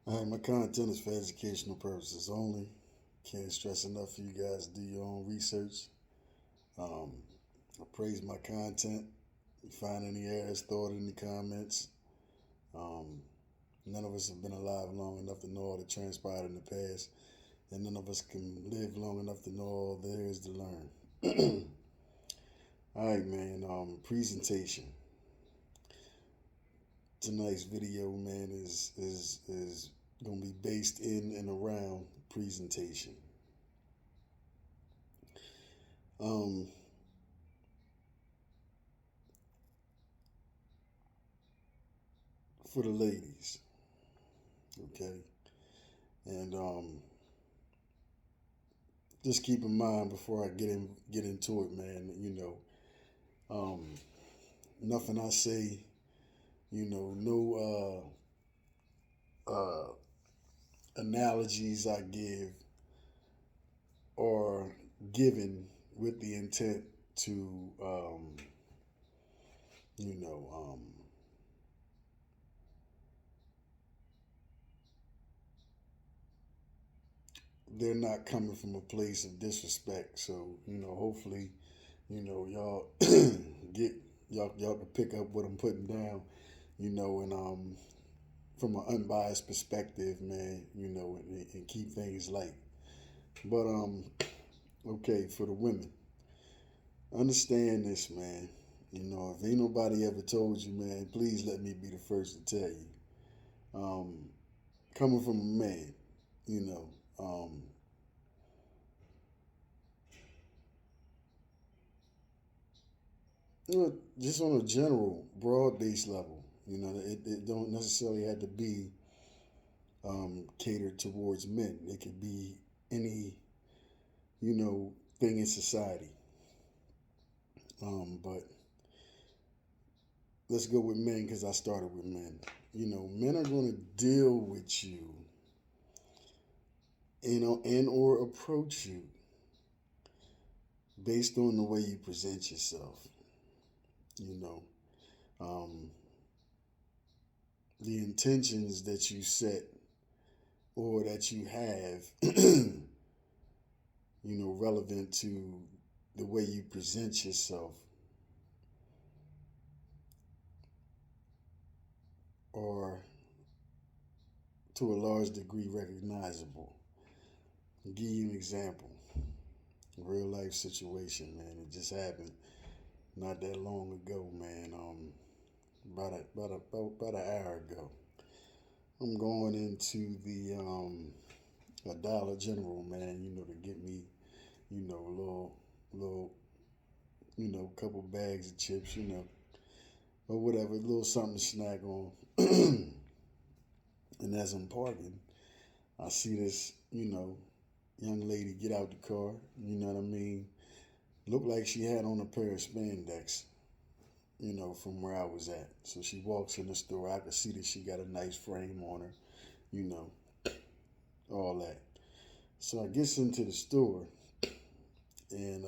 All right, my content is for educational purposes only. Can't stress enough for you guys to do your own research. Um, I praise my content. If you find any errors, throw it in the comments. Um, None of us have been alive long enough to know all that transpired in the past, and none of us can live long enough to know all there is to learn. All right, man. Presentation. Tonight's video, man, is gonna be based in and around presentation. Um, for the ladies, okay, and just keep in mind before I get into it, man. Um, nothing I say, no analogies I give are given with the intent to, you know, um, they're not coming from a place of disrespect. So, hopefully, y'all get y'all can pick up what I'm putting down, and from an unbiased perspective, man, and keep things light. But okay, for the women, understand this, man. If ain't nobody ever told you, man, please let me be the first to tell you. Um, Coming from a man, you know, um, just on a general, broad-based level, it don't necessarily have to be catered towards men. It could be any, thing in society. But let's go with men because I started with men. Men are going to deal with you, and or approach you based on the way you present yourself. You know, um, the intentions that you set or that you have, relevant to the way you present yourself are to a large degree recognizable. I'll give you an example. A real life situation, man. It just happened not that long ago, man. About an hour ago. I'm going into the a Dollar General, man. To get me, a little, couple bags of chips, or whatever, a little something to snack on. And as I'm parking, I see this, young lady get out the car. You know what I mean? Looked like she had on a pair of spandex, from where I was at. So she walks in the store. I could see that she got a nice frame on her, you know, all that. So I gets into the store, and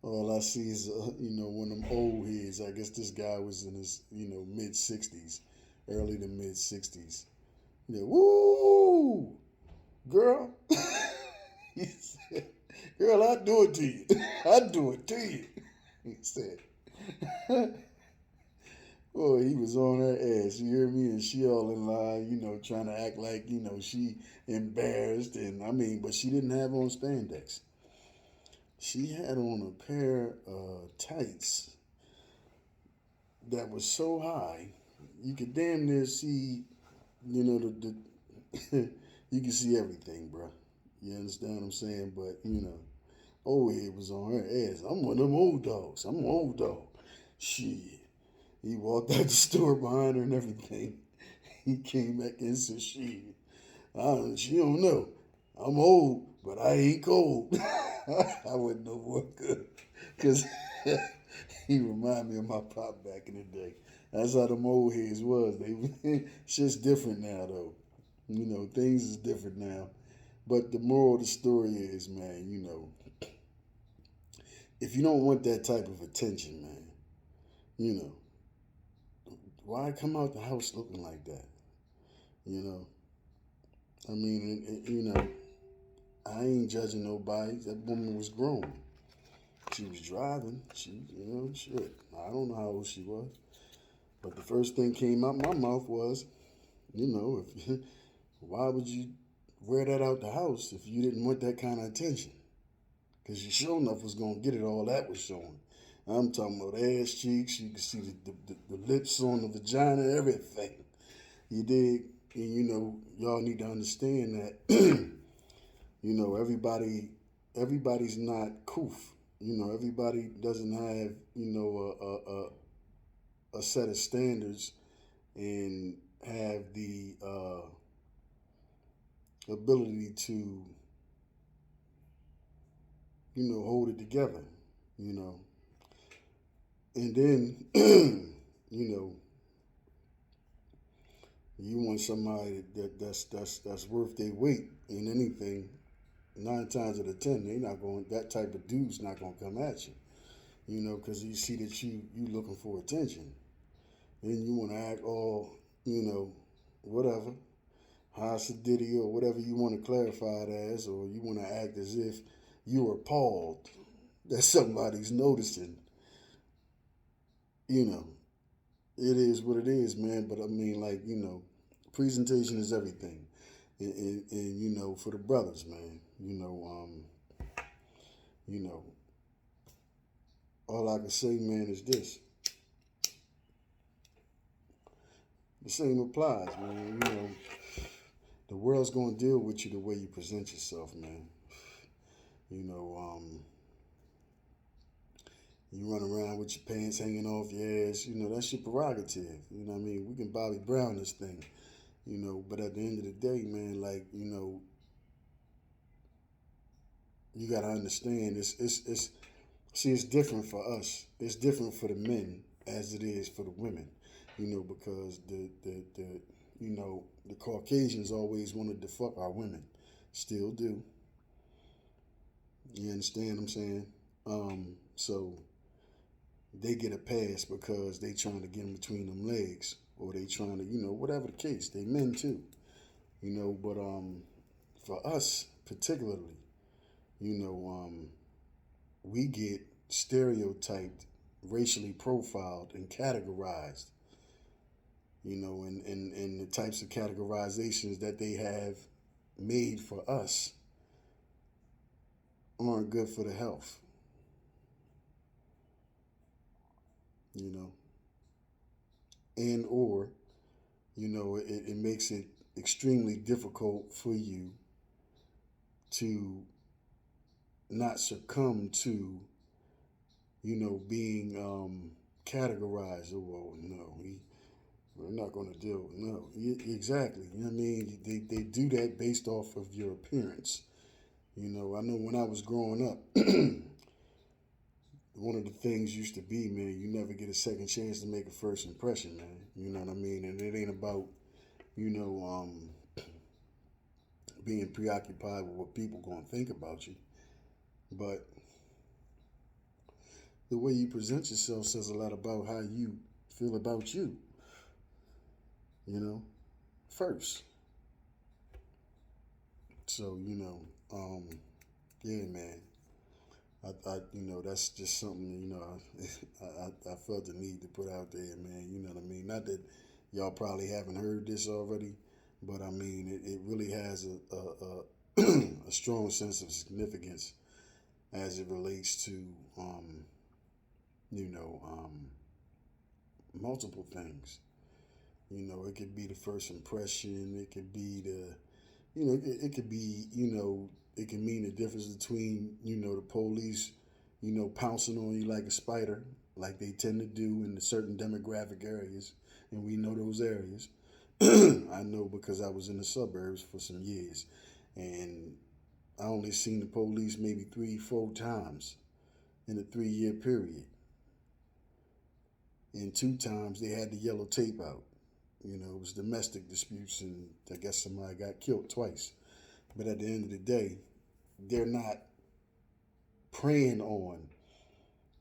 all I see is, one of them old heads. I guess this guy was in his, mid 60s, early to mid 60s. Yeah, woo, girl. He said, girl, I do it to you. I do it to you. He said, oh, he was on her ass. You hear me? And she all in line, trying to act like, she embarrassed. And I mean, but she didn't have on spandex. She had on a pair of tights that was so high, you could damn near see, the you can see everything, bro. You understand what I'm saying? But, old head was on her ass. I'm one of them old dogs. I'm an old dog. Shit. He walked out the store behind her and everything. He came back and said, shit, she don't know. I'm old, but I ain't cold. I wouldn't know what good. Because he reminded me of my pop back in the day. That's how them old heads was. Shit's different now, though. Things is different now. But the moral of the story is, man, if you don't want that type of attention, man, you know, why come out the house looking like that? You know, I mean, I ain't judging nobody. That woman was grown. She was driving. Shit. I don't know how old she was. But the first thing came out my mouth was, if why would you wear that out the house if you didn't want that kind of attention? Because you sure enough was going to get it. All that was showing. I'm talking about ass cheeks. You can see the lips on the vagina, everything. You dig? And, y'all need to understand that, everybody's not coof. Everybody doesn't have, a set of standards and have the ability to, hold it together, you know. And then, you want somebody that's worth their weight in anything. 9 times out of 10, they not going. That type of dude's not gonna come at you, because he see that you looking for attention. Then you want to act all, whatever, Hasidity or whatever you want to clarify it as, or you want to act as if you're appalled that somebody's noticing. You know, it is what it is, man. But I mean, like, presentation is everything. And for the brothers, man, you know, all I can say, man, is this. The same applies, man. The world's gonna deal with you the way you present yourself, man. You know, you run around with your pants hanging off your ass. That's your prerogative. You know what I mean? We can Bobby Brown this thing. But at the end of the day, man, like, you gotta understand. It's different for us. It's different for the men as it is for the women. Because the Caucasians always wanted to fuck our women, still do. You understand what I'm saying? So they get a pass because they trying to get in between them legs, or they trying to, whatever the case. They men too, But for us particularly, we get stereotyped, racially profiled, and categorized. And the types of categorizations that they have made for us aren't good for the health. And or it makes it extremely difficult for you to not succumb to being categorized. Oh, well, no, we're not going to deal. No, exactly. You know what I mean? They do that based off of your appearance. I know when I was growing up, one of the things used to be, man, you never get a second chance to make a first impression, man. You know what I mean? And it ain't about, you know, um, being preoccupied with what people gonna think about you, but the way you present yourself says a lot about how you feel about you. You know, first. So yeah, man. That's just something, I felt the need to put out there, man. You know what I mean? Not that y'all probably haven't heard this already, but I mean, it really has a strong sense of significance as it relates to, you know, um, multiple things. It could be the first impression. It could be it could be, it can mean the difference between, the police, pouncing on you like a spider, like they tend to do in certain demographic areas. And we know those areas. I know because I was in the suburbs for some years. And I only seen the police maybe 3, 4 times in a 3 year period. And 2 times they had the yellow tape out. It was domestic disputes, and I guess somebody got killed twice. But at the end of the day, they're not preying on,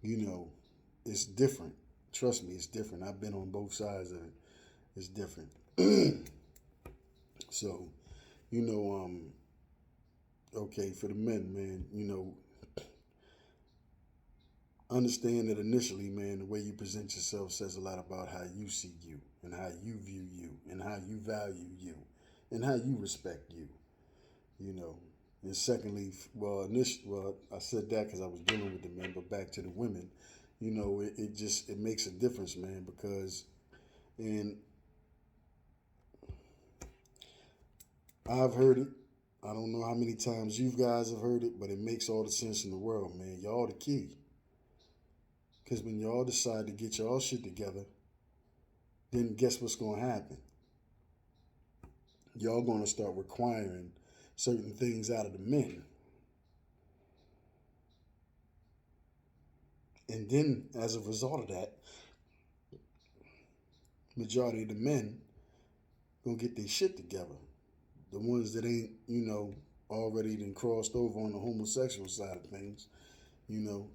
you know, it's different. Trust me, it's different. I've been on both sides of it. It's different. So, you know, okay, for the men, man, you know, understand that initially, man, the way you present yourself says a lot about how you see you and how you view you and how you value you and how you respect you, you know. And secondly, well, I said that because I was dealing with the men, but back to the women, you know, it makes a difference, man, because, and I've heard it. I don't know how many times you guys have heard it, but it makes all the sense in the world, man. Y'all the key. Because when y'all decide to get y'all shit together, then guess what's going to happen? Y'all going to start requiring certain things out of the men. And then, as a result of that, majority of the men going to get their shit together. The ones that ain't, you know, already then crossed over on the homosexual side of things, you know.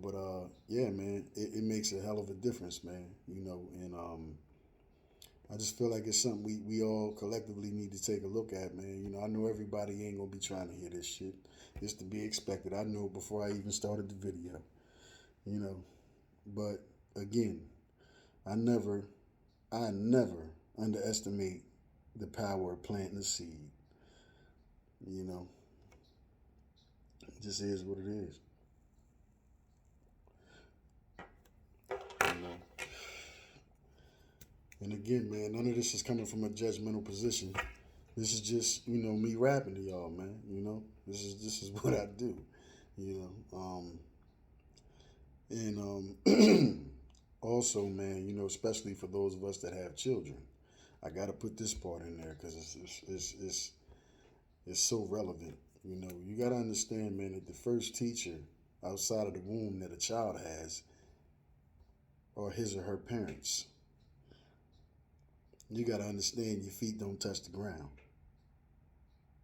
But yeah, man, it makes a hell of a difference, man, you know, and I just feel like it's something we all collectively need to take a look at, man. You know, I know everybody ain't gonna be trying to hear this shit. It's to be expected. I knew it before I even started the video, you know. But again, I never underestimate the power of planting a seed. You know, it just is what it is. You know. And again, man, none of this is coming from a judgmental position. This is just, you know, me rapping to y'all, man. You know, this is what I do. You know, and also, man, you know, especially for those of us that have children, I got to put this part in there because it's so relevant. You know, you got to understand, man, that the first teacher outside of the womb that a child has are his or her parents. You got to understand your feet don't touch the ground.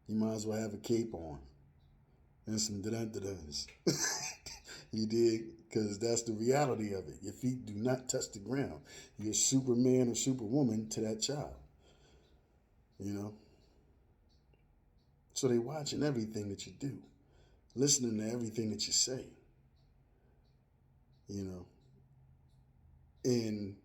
You might as well have a cape on and some dun-dun-duns. You dig? Because that's the reality of it. Your feet do not touch the ground. You're Superman or Superwoman to that child. You know? So they watching everything that you do, listening to everything that you say. You know? And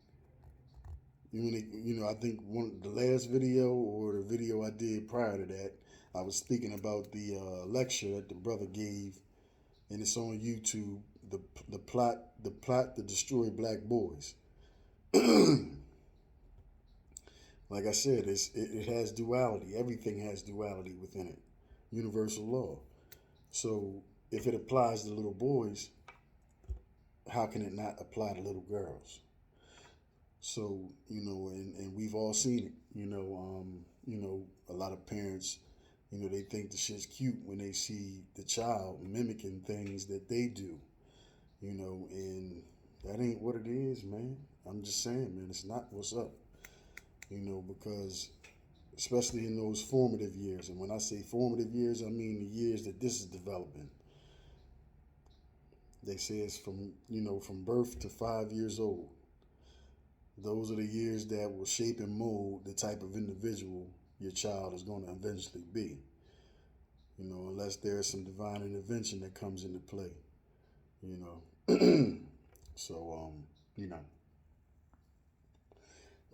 I think the last video or the video I did prior to that, I was speaking about the lecture that the brother gave, and it's on YouTube. The plot to destroy black boys. Like I said, it has duality. Everything has duality within it. Universal law. So if it applies to little boys, how can it not apply to little girls? So, you know, and we've all seen it. You know, a lot of parents, you know, they think the shit's cute when they see the child mimicking things that they do. You know, and that ain't what it is, man. I'm just saying, man, it's not what's up. You know, because especially in those formative years, and when I say formative years, I mean the years that this is developing. They say it's from birth to 5 years old. Those are the years that will shape and mold the type of individual your child is going to eventually be. You know, unless there's some divine intervention that comes into play. You know, so you know,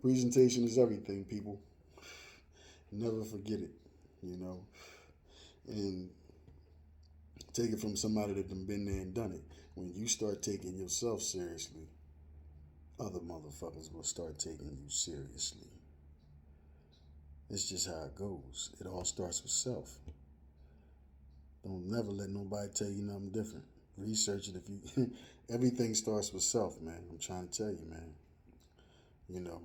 presentation is everything, people. Never forget it. You know, and take it from somebody that done been there and done it. When you start taking yourself seriously, other motherfuckers will start taking you seriously. It's just how it goes. It all starts with self. Don't never let nobody tell you nothing different. Research it if you. Everything starts with self, man. I'm trying to tell you, man. You know,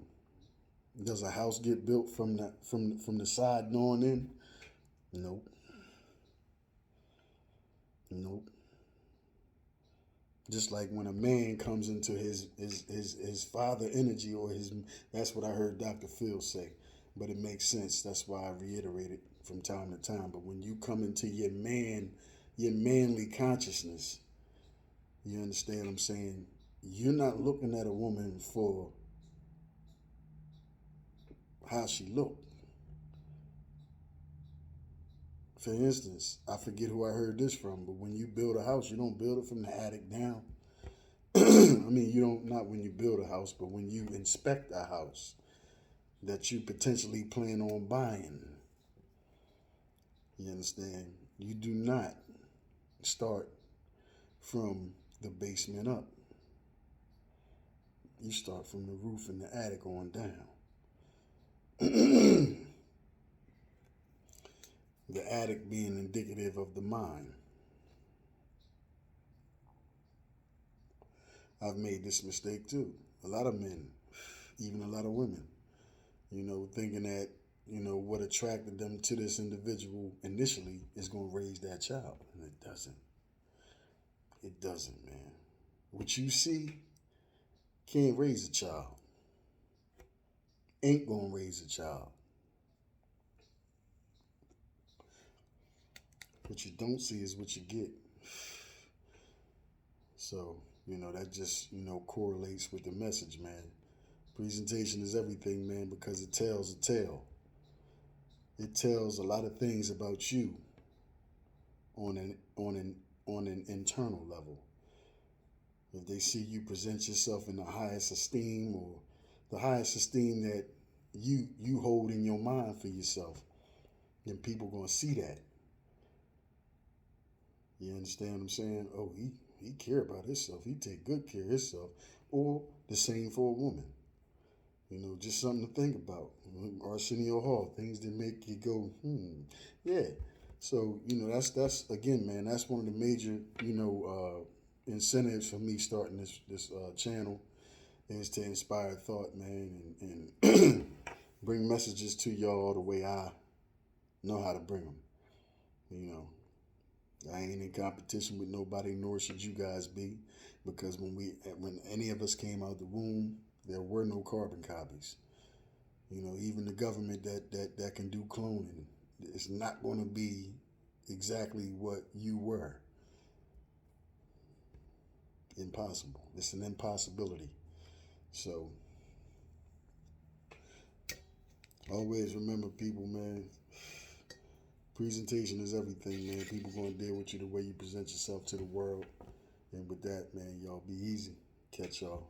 does a house get built from the side on in? Nope. Nope. Just like when a man comes into his father energy or his, that's what I heard Dr. Phil say. But it makes sense. That's why I reiterate it from time to time. But when you come into your manly consciousness, you understand what I'm saying? You're not looking at a woman for how she looked. For instance, I forget who I heard this from, but when you build a house, you don't build it from the attic down. I mean, you don't, not when you build a house, but when you inspect a house that you potentially plan on buying. You understand? You do not start from the basement up. You start from the roof and the attic on down. The attic being indicative of the mind. I've made this mistake too. A lot of men, even a lot of women, thinking that, what attracted them to this individual initially is going to raise that child. And it doesn't. It doesn't, man. What you see can't raise a child. Ain't going to raise a child. What you don't see is what you get. So, that just, correlates with the message, man. Presentation is everything, man, because it tells a tale. It tells a lot of things about you on an internal level. If they see you present yourself in the highest esteem, or the highest esteem that you hold in your mind for yourself, then people gonna see that. You understand what I'm saying? Oh, he care about himself. He take good care of himself. Or the same for a woman. Just something to think about. Arsenio Hall, things that make you go, yeah. So, that's again, man, that's one of the major, incentives for me starting this channel is to inspire thought, man, and bring messages to y'all the way I know how to bring them. I ain't in competition with nobody, nor should you guys be, because when any of us came out the womb, there were no carbon copies. Even the government that can do cloning is not going to be exactly what you were. Impossible. It's an impossibility. So, always remember, people, man, presentation is everything, man. People going to deal with you the way you present yourself to the world. And with that, man, y'all be easy. Catch y'all.